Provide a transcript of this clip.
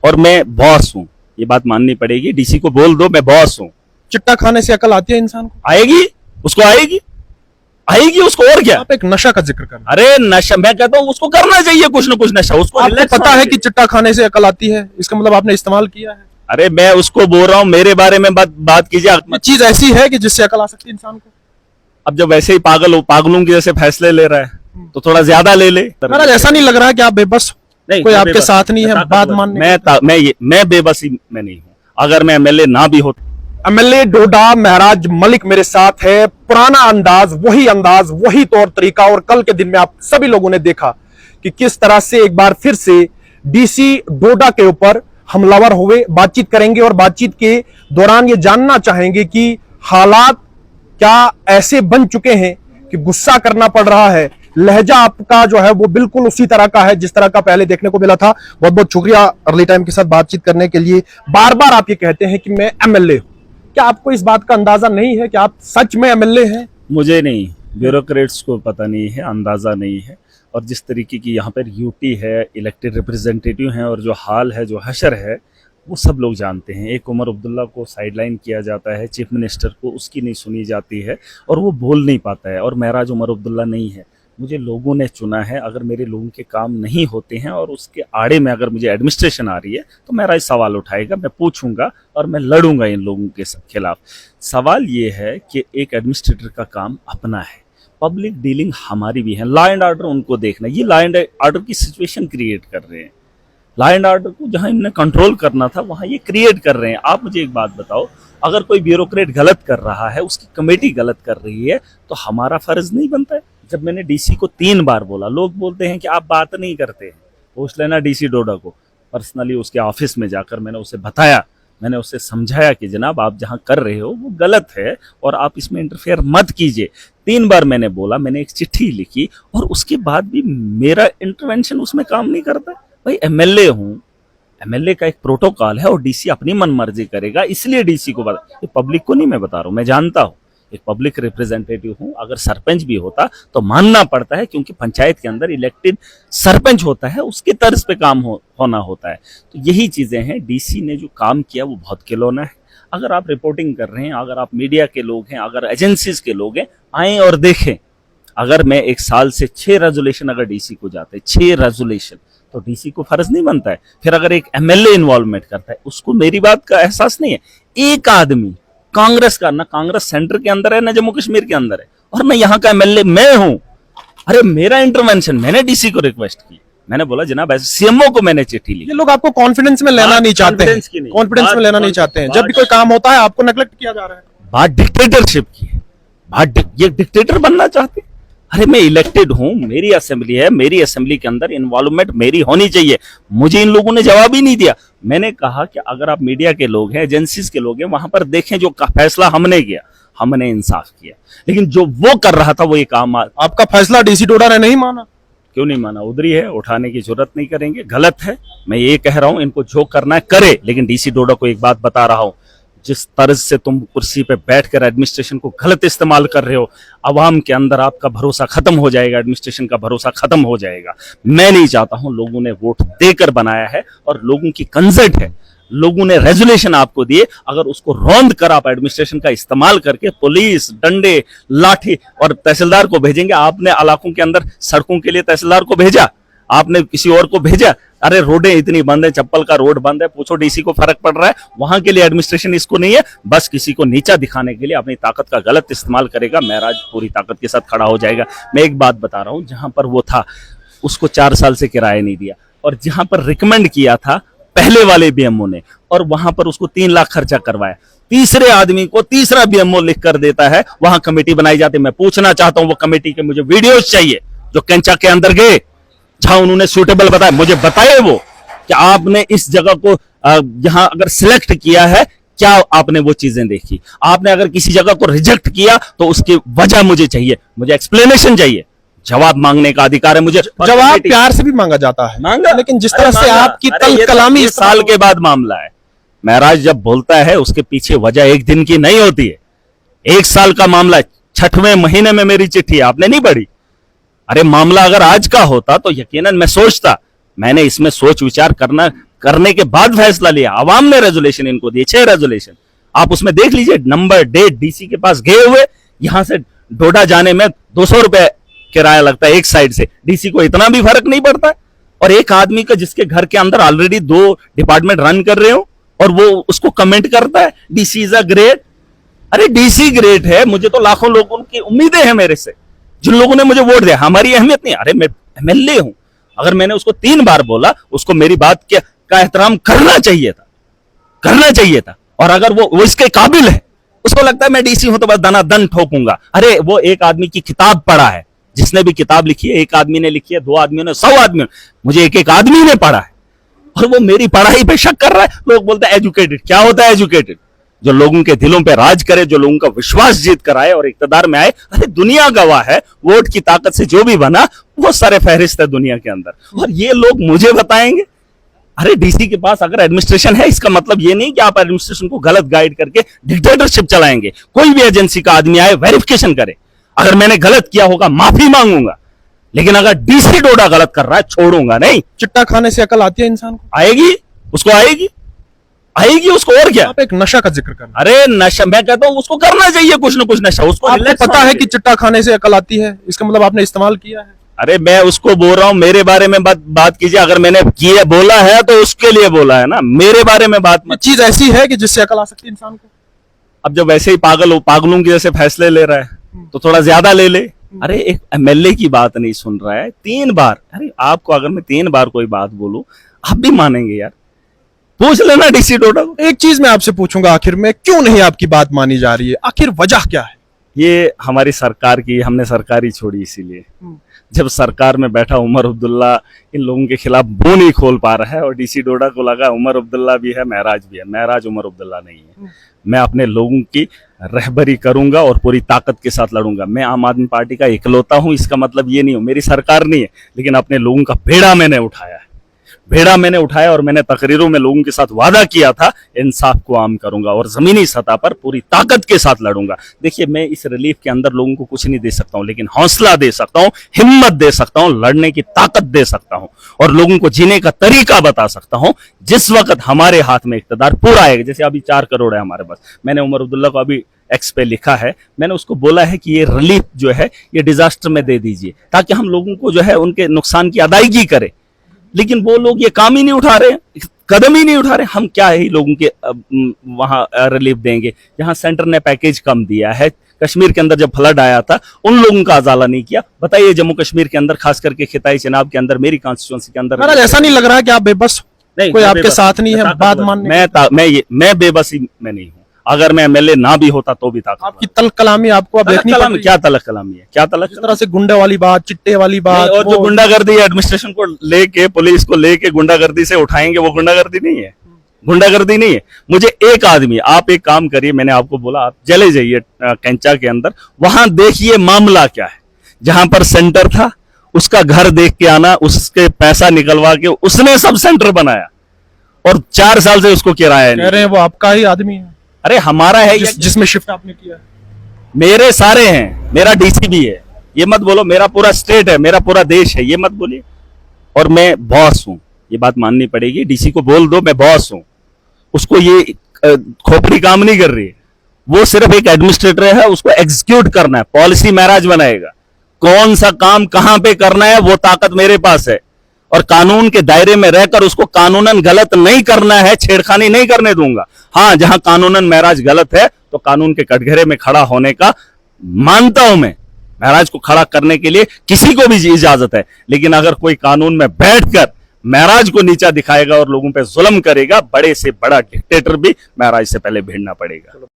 और मैं बॉस हूँ, ये बात माननी पड़ेगी। डीसी को बोल दो मैं बॉस हूँ। चिट्टा खाने से अकल आती है इंसान को? आएगी, उसको आएगी, आएगी उसको, और क्या। आप एक नशा का जिक्र कर रहे हैं। अरे नशा, मैं कहता हूँ उसको करना चाहिए कुछ ना कुछ नशा, उसको आपको relax पता होना है कि चाहिए। चिट्टा खाने से अकल आती है, इसका मतलब आपने इस्तेमाल किया है? अरे मैं उसको बोल रहा हूँ, मेरे बारे में बात कीजिए। ये चीज ऐसी है कि जिससे अकल आ सकती है इंसान को? अब जब वैसे ही पागलों की जैसे फैसले ले रहा है तो थोड़ा ज्यादा ले ले। महाराज ऐसा नहीं लग रहा है कि आप बेबस हो? नहीं, कोई मैं आपके बेबस साथ हूं, नहीं मैं है बात मानने का? मैं बेबसी में नहीं हूँ। अगर मैं एमएलए ना भी होता। एमएलए डोडा महराज मलिक मेरे साथ है। पुराना अंदाज, वही तौर तरीका, और कल के दिन में आप सभी लोगों ने देखा कि किस तरह से एक बार फिर से डीसी डोडा के ऊपर हमलावर हुए। बातचीत करेंगे और बातचीत के दौरान ये जानना चाहेंगे कि हालात क्या ऐसे बन चुके हैं कि गुस्सा करना पड़ रहा है। लहजा आपका जो है वो बिल्कुल उसी तरह का है जिस तरह का पहले देखने को मिला था। बहुत बहुत शुक्रिया अर्ली टाइम के साथ बातचीत करने के लिए। बार बार आप ये कहते हैं कि मैं एमएलए हूं, क्या आपको इस बात का अंदाजा नहीं है कि आप सच में एमएलए हैं? मुझे नहीं, ब्यूरोक्रेट्स को पता नहीं है, अंदाजा नहीं है। और जिस तरीके की यहाँ पर यूटी है, इलेक्टेड रिप्रेजेंटेटिव हैं, और जो हाल है, जो हशर है, वो सब लोग जानते हैं। एक उमर अब्दुल्ला को साइडलाइन किया जाता है, चीफ मिनिस्टर को उसकी नहीं सुनी जाती है और वो बोल नहीं पाता है। और महराज उमर अब्दुल्ला नहीं है, मुझे लोगों ने चुना है। अगर मेरे लोगों के काम नहीं होते हैं और उसके आड़े में अगर मुझे एडमिनिस्ट्रेशन आ रही है तो महराज सवाल उठाएगा, मैं पूछूंगा और मैं लड़ूंगा इन लोगों के खिलाफ। सवाल ये है कि एक एडमिनिस्ट्रेटर का काम अपना है, पब्लिक डीलिंग हमारी भी है। लॉ एंड ऑर्डर उनको देखना, ये लॉ एंड ऑर्डर की सिचुएशन क्रिएट कर रहे हैं। लॉ एंड ऑर्डर को जहां इन्हें कंट्रोल करना था वहां ये क्रिएट कर रहे हैं। आप मुझे एक बात बताओ, अगर कोई ब्यूरोक्रेट गलत कर रहा है, उसकी कमेटी गलत कर रही है, तो हमारा फर्ज नहीं बनता है? जब मैंने डीसी को 3 बार बोला, लोग बोलते हैं कि आप बात नहीं करते हैं, पूछ लेना डीसी डोडा को। पर्सनली उसके ऑफिस में जाकर मैंने उसे बताया, मैंने उसे समझाया कि जनाब आप जहां कर रहे हो वो गलत है और आप इसमें इंटरफेयर मत कीजिए। 3 बार मैंने बोला, मैंने एक चिट्ठी लिखी और उसके बाद भी मेरा इंटरवेंशन उसमें काम नहीं करता। भाई एमएलए हूं, एमएलए का एक प्रोटोकॉल है और डीसी अपनी मनमर्जी करेगा, इसलिए डीसी को बता, ये पब्लिक को नहीं मैं बता रहा हूं, मैं जानता हूं, एक पब्लिक रिप्रेजेंटेटिव हूं। अगर सरपंच भी होता तो मानना पड़ता है, क्योंकि पंचायत के अंदर इलेक्टेड सरपंच होता है, उसके तर्ज पे काम होना होता है। तो यही चीजें हैं। डीसी ने जो काम किया वो बहुत खिलौना है। अगर आप रिपोर्टिंग कर रहे हैं, अगर आप मीडिया के लोग हैं, अगर एजेंसीज के लोग हैं, आए और देखें। अगर मैं 1 साल से 6 रेजोल्यूशन अगर डीसी को जाते, 6 रेजोल्यूशन, तो डीसी को फर्ज नहीं बनता है? फिर अगर एक एमएलए इन्वॉल्वमेंट करता है, उसको मेरी बात का एहसास नहीं है? एक आदमी कांग्रेस का, ना कांग्रेस सेंटर के अंदर है ना जम्मू कश्मीर के अंदर है, और मैं यहाँ का एमएलए मैं हूं। अरे मेरा इंटरवेंशन, मैंने डीसी को रिक्वेस्ट की, मैंने बोला जनाब ऐसे सीएमओ को मैंने चिट्ठी ली। ये लोग आपको कॉन्फिडेंस में लेना नहीं चाहते हैं, कॉन्फिडेंस में लेना नहीं चाहते हैं। जब भी कोई काम होता है आपको नेग्लेक्ट किया जा रहा है। बात डिक्टेटरशिप की है, ये डिक्टेटर बनना चाहते। अरे मैं इलेक्टेड हूं, मेरी असेंबली है, मेरी असेंबली के अंदर इन्वॉल्वमेंट मेरी होनी चाहिए। मुझे इन लोगों ने जवाब ही नहीं दिया। मैंने कहा कि अगर आप मीडिया के लोग हैं, एजेंसीज के लोग हैं, वहां पर देखें जो फैसला हमने किया, हमने इंसाफ किया। लेकिन जो वो कर रहा था वो ये काम आपका फैसला डीसी डोडा ने नहीं माना? क्यों नहीं माना? उधरी है, उठाने की जरूरत नहीं करेंगे, गलत है। मैं ये कह रहा हूं इनको जो करना है करे, लेकिन डीसी डोडा को एक बात बता रहा हूं, जिस तरह से तुम कुर्सी पे बैठकर एडमिनिस्ट्रेशन को गलत इस्तेमाल कर रहे हो, अवाम के अंदर आपका भरोसा खत्म हो जाएगा, एडमिनिस्ट्रेशन का भरोसा खत्म हो जाएगा। मैं नहीं चाहता हूं, लोगों ने वोट देकर बनाया है और लोगों की कंसर्ट है, लोगों ने रेजोल्यूशन आपको दिए। अगर उसको रौंद कर आप एडमिनिस्ट्रेशन का इस्तेमाल करके पुलिस, डंडे, लाठी और तहसीलदार को भेजेंगे, आपने इलाकों के अंदर सड़कों के लिए तहसीलदार को भेजा, आपने किसी और को भेजा। अरे रोडें इतनी बंद है, चप्पल का रोड बंद है, पूछो डीसी को फर्क पड़ रहा है? वहां के लिए एडमिनिस्ट्रेशन इसको नहीं है, बस किसी को नीचा दिखाने के लिए अपनी ताकत का गलत इस्तेमाल करेगा। महराज पूरी ताकत के साथ खड़ा हो जाएगा। मैं एक बात बता रहा हूं, जहां पर वो था उसको 4 साल से किराया नहीं दिया, और जहां पर रिकमेंड किया था पहले वाले बीएमओ ने, और वहां पर उसको 3 लाख खर्चा करवाया, तीसरे आदमी को तीसरा बीएमओ लिख कर देता है, वहां कमेटी बनाई जाती है। मैं पूछना चाहता हूं वो कमेटी के मुझे वीडियोज चाहिए जो कैंचा के अंदर गए, जहां उन्होंने सूटेबल बताया, मुझे बताए वो कि आपने इस जगह को यहां अगर सिलेक्ट किया है, क्या आपने वो चीजें देखी? आपने अगर किसी जगह को रिजेक्ट किया तो उसकी वजह मुझे चाहिए, मुझे एक्सप्लेनेशन चाहिए। जवाब मांगने का अधिकार है मुझे। जवाब प्यार से भी मांगा जाता है, मांगा, लेकिन जिस तरह से आपकी तल कलामी, इस साल के बाद मामला है। महराज जब बोलता है उसके पीछे वजह एक दिन की नहीं होती है, 1 साल का मामला। 6वें महीने में मेरी चिट्ठी आपने नहीं पढ़ी? अरे मामला अगर आज का होता तो यकीनन मैं सोचता, मैंने इसमें सोच विचार करना करने के बाद फैसला लिया। आवाम ने रेजोल्यूशन इनको दिए, 6 रेजोल्यूशन, आप उसमें देख लीजिए, नंबर डेट, डीसी के पास गए हुए, यहां से डोडा जाने में 200 रुपए किराया लगता है एक साइड से, डीसी को इतना भी फर्क नहीं पड़ता है। और एक आदमी का जिसके घर के अंदर ऑलरेडी 2 डिपार्टमेंट रन कर रहे हो और वो उसको कमेंट करता है डीसी इज अ ग्रेट। अरे डीसी ग्रेट है, मुझे तो लाखों लोगों की उम्मीदें हैं मेरे से, जिन लोगों ने मुझे वोट दिया, हमारी अहमियत नहीं। अरे मैं एमएलए हूं, अगर मैंने उसको 3 बार बोला, उसको मेरी बात का एहतराम करना चाहिए था, करना चाहिए था। और अगर वो इसके काबिल है, उसको लगता है मैं डीसी हूं तो बस दनादन ठोकूंगा। अरे वो एक आदमी की किताब पढ़ा है, जिसने भी किताब लिखी है, एक आदमी ने लिखी है, 2 आदमियों ने, 100 आदमियों ने, मुझे एक आदमी ने पढ़ा है और वो मेरी पढ़ाई पे शक कर रहा है। लोग बोलते हैं एजुकेटेड। क्या होता है एजुकेटेड? जो लोगों के दिलों पे राज करे, जो लोगों का विश्वास जीत कर आए और इक्तदार में आए। अरे दुनिया गवाह है, वोट की ताकत से जो भी बना, बहुत सारे फहरिस्त है दुनिया के अंदर, और ये लोग मुझे बताएंगे। अरे डीसी के पास अगर एडमिनिस्ट्रेशन है, इसका मतलब ये नहीं कि आप एडमिनिस्ट्रेशन को गलत गाइड करके डिक्टेटरशिप चलाएंगे। कोई भी एजेंसी का आदमी आए, वेरिफिकेशन करे, अगर मैंने गलत किया होगा माफी मांगूंगा, लेकिन अगर डीसी डोडा गलत कर रहा है छोड़ूंगा नहीं। चिट्टा खाने से अकल आती है इंसान को? आएगी, उसको आएगी, आएगी उसको, और क्या। आप एक नशा का जिक्र करना, अरे नशा, मैं कहता हूं उसको करना चाहिए कुछ ना कुछ नशा, उसको आपको relax पता होना है कि चिट्टा खाने से अकल आती है, इसका मतलब आपने इस्तेमाल किया है? अरे मैं उसको बोल रहा हूं, मेरे बारे में बात कीजिए। अगर मैंने किया बोला है तो उसके लिए बोला है ना, मेरे बारे में बात ये मत। चीज ऐसी है कि जिससे अकल आ सकती है इंसान को? अब जब वैसे ही पागलों की जैसे फैसले ले रहा है तो थोड़ा ज्यादा ले ले। अरे एक एमएलए की बात नहीं सुन रहा है 3 बार। अरे आपको अगर मैं 3 बार कोई बात बोलूं, आप भी मानेंगे यार? पूछ लेना डीसी डोडा को। एक चीज मैं आपसे पूछूंगा आखिर में, क्यों नहीं आपकी बात मानी जा रही है? आखिर वजह क्या है? ये हमारी सरकार की, हमने सरकार ही छोड़ी इसीलिए। जब सरकार में बैठा उमर अब्दुल्ला इन लोगों के खिलाफ मुंह नहीं खोल पा रहा है, और डीसी डोडा को लगा उमर अब्दुल्ला भी है, महराज भी है। महराज उमर अब्दुल्ला नहीं है। मैं अपने लोगों की रहबरी करूंगा और पूरी ताकत के साथ लड़ूंगा। मैं आम आदमी पार्टी का इकलौता हूं, इसका मतलब ये नहीं हो मेरी सरकार नहीं है, लेकिन अपने लोगों का बेड़ा मैंने उठाया है, बेड़ा मैंने उठाया। और मैंने तकरीरों में लोगों के साथ वादा किया था, इंसाफ को आम करूंगा और जमीनी सतह पर पूरी ताकत के साथ लड़ूंगा। देखिए मैं इस रिलीफ के अंदर लोगों को कुछ नहीं दे सकता हूं, लेकिन हौसला दे सकता हूं, हिम्मत दे सकता हूं, लड़ने की ताकत दे सकता हूं, और लोगों को जीने का तरीका बता सकता हूं। जिस वक्त हमारे हाथ में इक्तदार पूरा आएगा, जैसे अभी 4 करोड़ है हमारे पास, मैंने उमर अब्दुल्ला को अभी एक्स पे लिखा है, मैंने उसको बोला है कि ये रिलीफ जो है ये डिजास्टर में दे दीजिए, ताकि हम लोगों को जो है उनके नुकसान की अदायगी करे। लेकिन वो लोग ये काम ही नहीं उठा रहे, कदम ही नहीं उठा रहे। हम क्या ही लोगों के वहां रिलीफ देंगे जहां सेंटर ने पैकेज कम दिया है। कश्मीर के अंदर जब फ्लड आया था, उन लोगों का अजाला नहीं किया। बताइए जम्मू कश्मीर के अंदर, खास करके खिताई चनाब के अंदर, मेरी कॉन्स्टिट्यूंसी के अंदर। महाराज ऐसा नहीं लग रहा है कि आप बेबस, नहीं, कोई मैं आपके बेबस साथ नहीं है मैं बात ताकतवर। मानने? मैं बेबसी में नहीं हूँ। अगर मैं एमएलए ना भी होता तो भी ताकतवर। आपकी तलख कलामी आपको अब देखनी पड़ रही है। क्या तलख कलामी है? क्या तलख जिस तरह से गुंडे वाली बात, चिट्टे वाली बात, और जो गुंडागर्दी एडमिनिस्ट्रेशन को लेके, पुलिस को लेके गुंडागर्दी से उठाएंगे, वो गुंडागर्दी नहीं है, गुंडागर्दी नहीं है। मुझे एक आदमी, आप एक काम करिए, मैंने आपको बोला आप चले जाइए कैंचा के अंदर, वहां देखिए मामला क्या है। जहां पर सेंटर था उसका घर देख के आना, उसके पैसा निकलवा के उसने सब सेंटर बनाया, और 4 साल से उसको किराया कह रहे हैं वो आपका ही आदमी है, अरे हमारा है जिसमें शिफ्ट आपने किया है। मेरे सारे हैं, मेरा डीसी भी है, ये मत बोलो। मेरा पूरा स्टेट है, मेरा पूरा देश है, ये मत बोलिए। और मैं बॉस हूं, ये बात माननी पड़ेगी। डीसी को बोल दो मैं बॉस हूं, उसको ये खोपड़ी काम नहीं कर रही है। वो सिर्फ एक एडमिनिस्ट्रेटर है, उसको एग्जीक्यूट करना है, पॉलिसी महाराज बनाएगा। कौन सा काम कहां पे करना है वो ताकत मेरे पास है, और कानून के दायरे में रहकर उसको कानूनन गलत नहीं करना है, छेड़खानी नहीं करने दूंगा। हाँ, जहां कानूनन महराज गलत है तो कानून के कटघरे में खड़ा होने का मानता हूं मैं। महराज को खड़ा करने के लिए किसी को भी इजाजत है, लेकिन अगर कोई कानून में बैठकर महराज को नीचा दिखाएगा और लोगों पे जुल्म करेगा, बड़े से बड़ा डिक्टेटर भी महराज से पहले भिड़ना पड़ेगा।